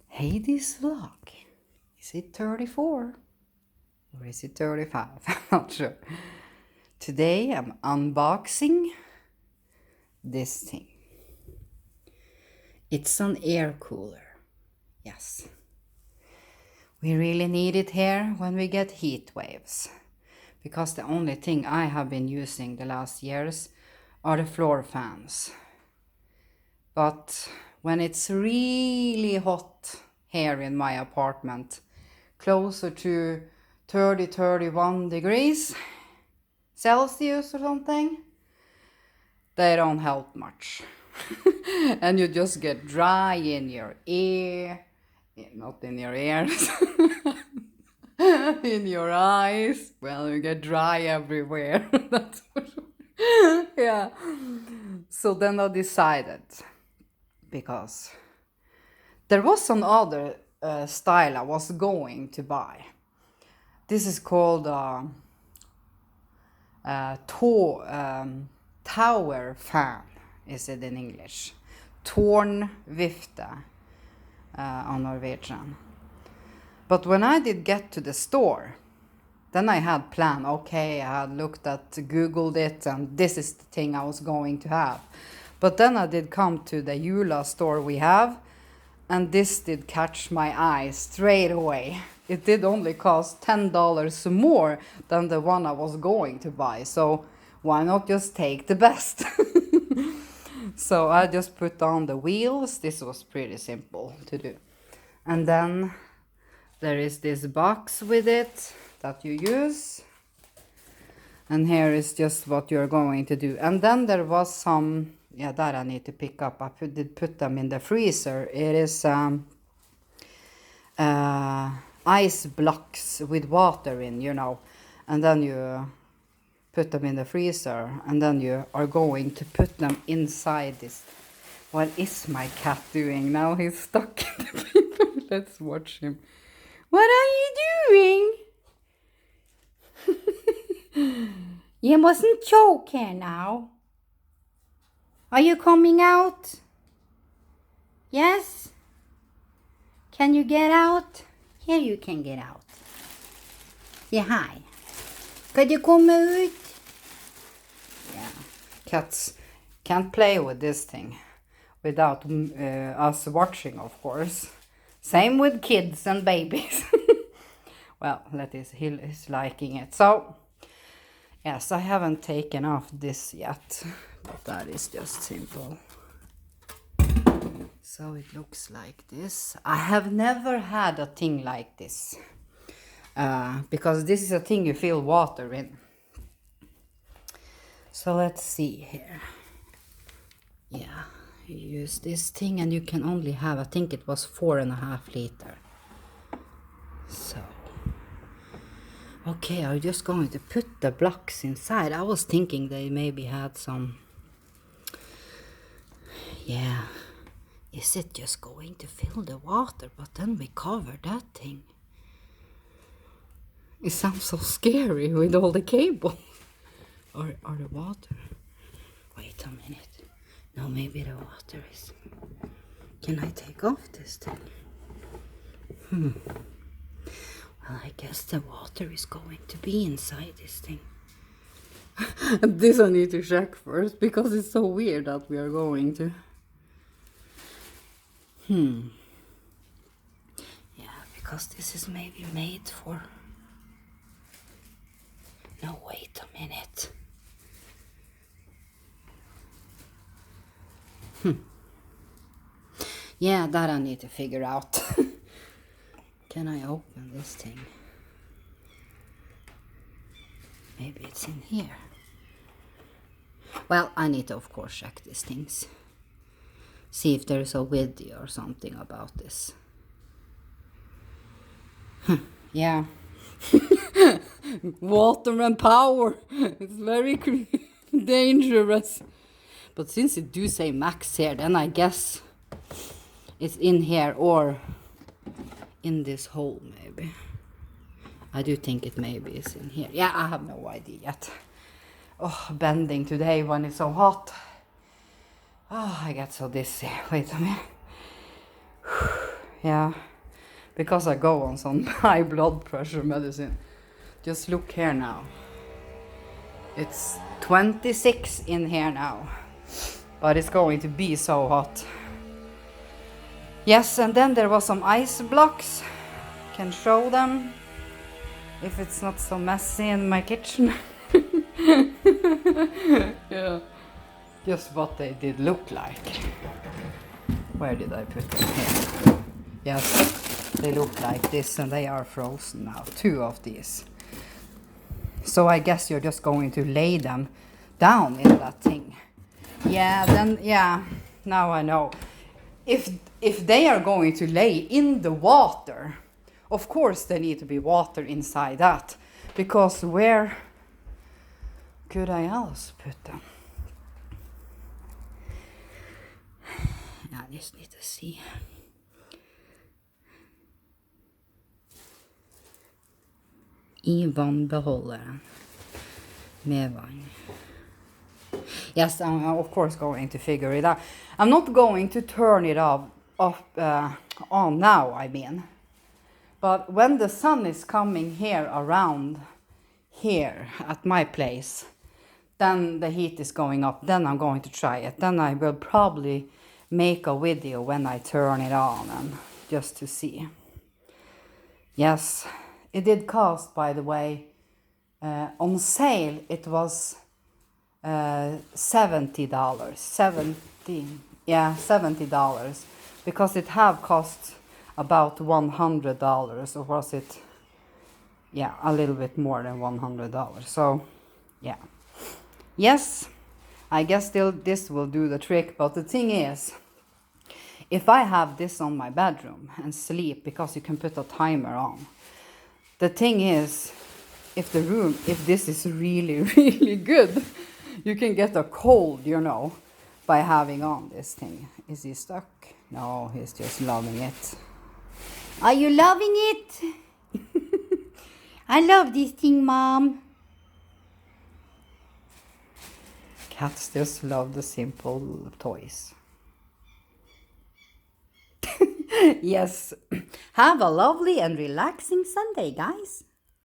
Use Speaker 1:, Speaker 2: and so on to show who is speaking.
Speaker 1: Heidi's vlog. Is it 34 or is it 35? I'm not sure. Today I'm unboxing this thing. It's an air cooler. Yes. We really need it here when we get heat waves. Because the only thing I have been using the last years are the floor fans. But when it's really hot here in my apartment, closer to 31 degrees Celsius or something, they don't help much. And you just get dry in your ear, not in your ears, in your eyes. Well, you get dry everywhere. That's for sure. Yeah. So then I decided, because there was some other style I was going to buy. This is called tower fan, is it in English? Tårnvifte on Norwegian. But when I did get to the store, then I had planned, okay, I had looked at, Googled it, and this is the thing I was going to have. But then I did come to the Jula store we have, and this did catch my eye straight away. It did only cost $10 more than the one I was going to buy. So why not just take the best? So I just put on the wheels. This was pretty simple to do. And then there is this box with it that you use. And here is just what you're going to do. And then there was some, yeah, that I need to pick up. I did put them in the freezer. It is ice blocks with water in, you know. And then you put them in the freezer. And then you are going to put them inside this. What is my cat doing now? He's stuck in the paper. Let's watch him. What are you doing? You mustn't choke here now. Are you coming out? Yes? Can you get out? Here you can get out. Yeah, hi. Could you come out? Yeah. Cats can't play with this thing without us watching, of course. Same with kids and babies. Well, he is liking it. So, yes, I haven't taken off this yet, but that is just simple. So it looks like this. I have never had a thing like this, because this is a thing you fill water in. So let's see here. Yeah, you use this thing and you can only have, I think it was 4.5 liters. So, okay, I'm just going to put the blocks inside. I was thinking they maybe had some, yeah, is it just going to fill the water? But then we cover that thing. It sounds so scary with all the cable. Or the water. Wait a minute. No, maybe the water is... Can I take off this thing? Well, I guess the water is going to be inside this thing. This I need to check first, because it's so weird that we are going to. Yeah, because this is maybe made for... No, wait a minute. Yeah, that I need to figure out. Can I open this thing? Maybe it's in here. Well, I need to, of course, check these things. See if there's a video or something about this. Yeah. Water and power. It's very dangerous. But since it do say max here, then I guess it's in here or in this hole maybe. I do think it maybe is in here. Yeah, I have no idea yet. Oh, bending today when it's so hot. Oh, I get so dizzy. Wait a minute. Yeah, because I go on some high blood pressure medicine. Just look here now. It's 26 in here now. But it's going to be so hot. Yes, and then there was some ice blocks. Can show them if it's not so messy in my kitchen. Yeah, just what they did look like. Where did I put them? Here. Yes, they look like this and they are frozen now. 2 of these. So I guess you're just going to lay them down in that thing. Yeah, then, yeah, now I know. If they are going to lay in the water, of course there need to be water inside that. Because where could I else put them? I just need to see. I vannbeholderen med vann. Yes, I'm of course going to figure it out. I'm not going to turn it on now, I mean. But when the sun is coming here around here at my place, then the heat is going up. Then I'm going to try it. Then I will probably make a video when I turn it on and just to see. Yes, it did cost, by the way. On sale it was $70. $70 because it have cost about $100, or was it? Yeah, a little bit more than $100. So yeah, yes, I guess still this will do the trick. But the thing is, if I have this on my bedroom and sleep, because you can put a timer on, the thing is, if this is really really good, you can get a cold, you know, by having on this thing. Is he stuck? No, he's just loving it. Are you loving it? I love this thing, Mom. Cats just love the simple toys. Yes. Have a lovely and relaxing Sunday, guys.